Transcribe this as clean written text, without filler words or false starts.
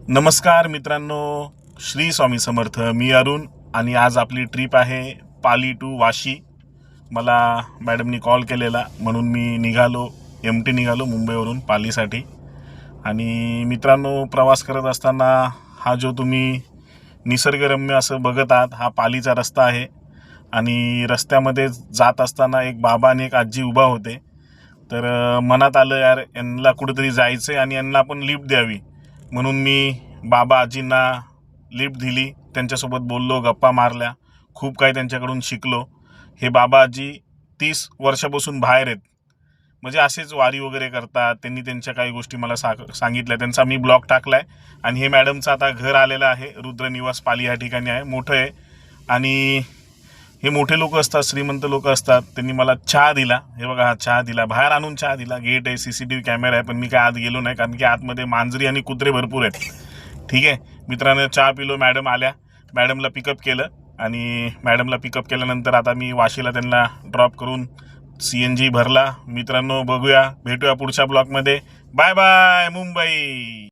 नमस्कार मित्रांनो, श्री स्वामी समर्थ. मी अरुण आणि आज आपली ट्रिप आहे पाली टू वाशी. मला मॅडमनी कॉल केलेला म्हणून मी निघालो मुंबईवरून पालीसाठी. आणि मित्रांनो, प्रवास करत असताना हा जो तुम्ही निसर्गरम्य असं बघत आहात, हा पालीचा रस्ता आहे. आणि रस्त्यामध्ये जात असताना एक बाबा आणि एक आजी उभा होते. तर मनात आलं, यार यांना कुठेतरी जायचं आणि यांना आपण लिफ्ट द्यावी. म्हणून मी बाबा आजींना लिफ्ट दिली, त्यांच्यासोबत बोललो, गप्पा मारल्या, खूप काही त्यांच्याकडून शिकलो. हे बाबा आजी 30 वर्षापासून बाहेर आहेत, म्हणजे असेच वारी वगैरे करतात. त्यांनी त्यांच्या काही गोष्टी मला सांगितल्या, त्यांचा मी ब्लॉग टाकला आहे. आणि हे मॅडमचं आता घर आलेलं आहे, रुद्रनिवास पाली या ठिकाणी आहे, मोठं आहे. आणि हे मोठे लोक असतात, श्रीमंत लोक असतात. त्यांनी मला चहा दिला, हे बघा हा चहा दिला, बाहेर आणून चहा दिला. गेट आहे, CCTV कॅमेरा आहे, पण मी काय आत गेलो नाही कारण की आतमध्ये मांजरी आणि कुत्रे भरपूर आहेत. ठीक आहे मित्रांनो, चहा पिलो. मॅडम आल्या, मॅडमला पिकअप केलं. आणि मॅडमला पिकअप केल्यानंतर आता मी वाशीला त्यांना ड्रॉप करून CNG भरला. मित्रांनो, भेटूया पुढच्या ब्लॉगमध्ये. Bye bye Mumbai.